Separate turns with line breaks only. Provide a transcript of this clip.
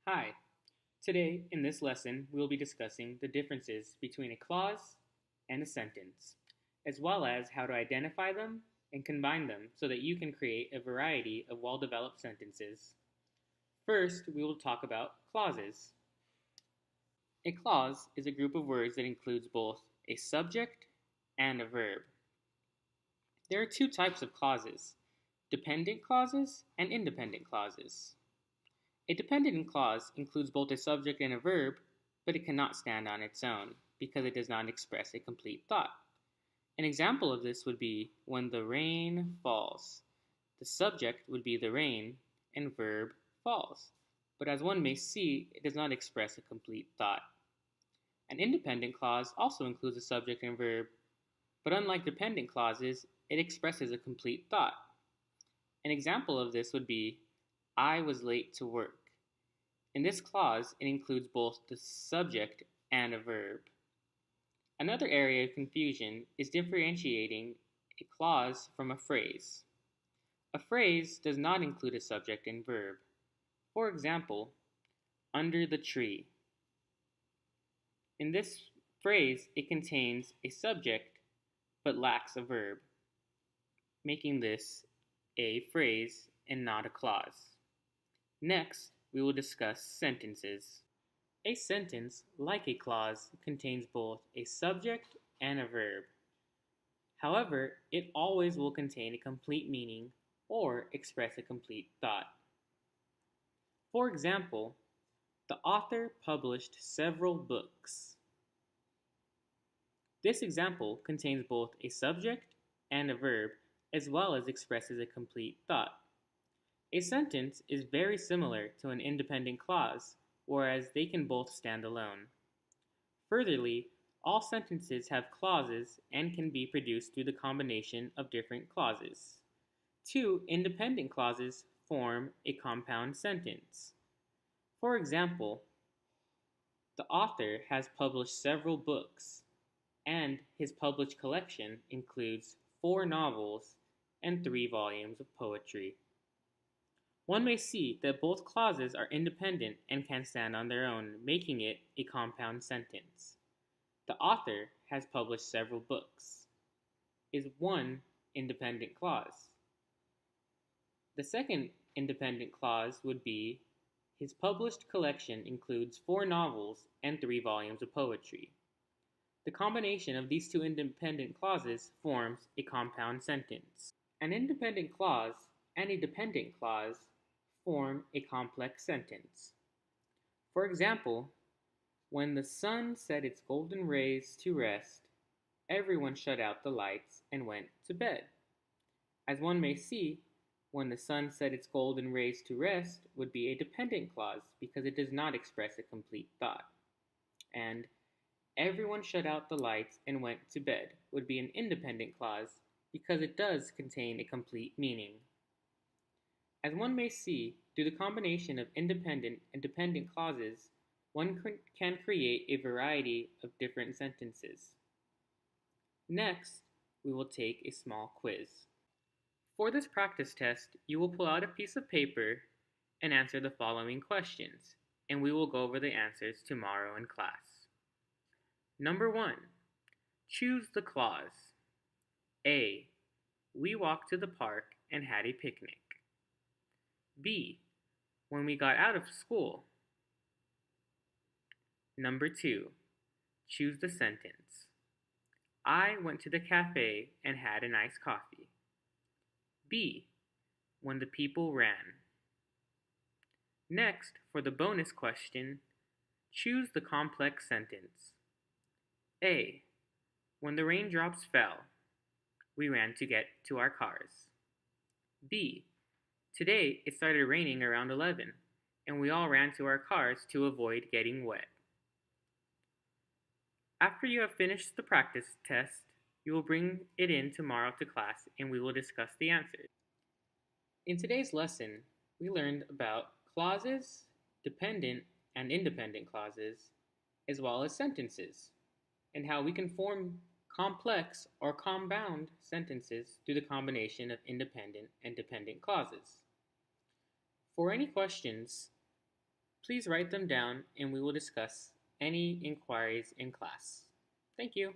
Hi, today in this lesson we will be discussing the differences between a clause and a sentence, as well as how to identify them and combine them so that you can create a variety of well-developed sentences. First, we will talk about clauses. A clause is a group of words that includes both a subject and a verb. There are two types of clauses: dependent clauses and independent clauses. A dependent clause includes both a subject and a verb, but it cannot stand on its own because it does not express a complete thought. An example of this would be when the rain falls. The subject would be the rain and verb falls, but as one may see, it does not express a complete thought. An independent clause also includes a subject and verb, but unlike dependent clauses, it expresses a complete thought. An example of this would be I was late to work. In this clause, it includes both the subject and a verb. Another area of confusion is differentiating a clause from a phrase. A phrase does not include a subject and verb. For example, under the tree. In this phrase, it contains a subject but lacks a verb, making this a phrase and not a clause. Next, we will discuss sentences. A sentence, like a clause, contains both a subject and a verb. However, it always will contain a complete meaning or express a complete thought. For example, the author published several books. This example contains both a subject and a verb, as well as expresses a complete thought. A sentence is very similar to an independent clause, whereas they can both stand alone. Furtherly, all sentences have clauses and can be produced through the combination of different clauses. Two independent clauses form a compound sentence. For example, the author has published several books, and his published collection includes 4 novels and 3 volumes of poetry. One may see that both clauses are independent and can stand on their own, making it a compound sentence. The author has published several books is one independent clause. The second independent clause would be his published collection includes 4 novels and 3 volumes of poetry. The combination of these two independent clauses forms a compound sentence. An independent clause and a dependent clause form a complex sentence. For example, when the sun set its golden rays to rest, everyone shut out the lights and went to bed. As one may see, when the sun set its golden rays to rest would be a dependent clause because it does not express a complete thought. And everyone shut out the lights and went to bed would be an independent clause because it does contain a complete meaning. As one may see, through the combination of independent and dependent clauses, one can create a variety of different sentences. Next, we will take a small quiz. For this practice test, you will pull out a piece of paper and answer the following questions, and we will go over the answers tomorrow in class. Number 1. Choose the clause. A. We walked to the park and had a picnic. B. When we got out of school. Number 2. Choose the sentence. I went to the cafe and had an iced coffee. B. When the people ran. Next, for the bonus question, choose the complex sentence. A. When the raindrops fell, we ran to get to our cars. B. Today it started raining around 11, and we all ran to our cars to avoid getting wet. After you have finished the practice test, you will bring it in tomorrow to class and we will discuss the answers. In today's lesson, we learned about clauses, dependent and independent clauses, as well as sentences, and how we can form complex or compound sentences through the combination of independent and dependent clauses. For any questions, Please write them down and we will discuss any inquiries in class. Thank you.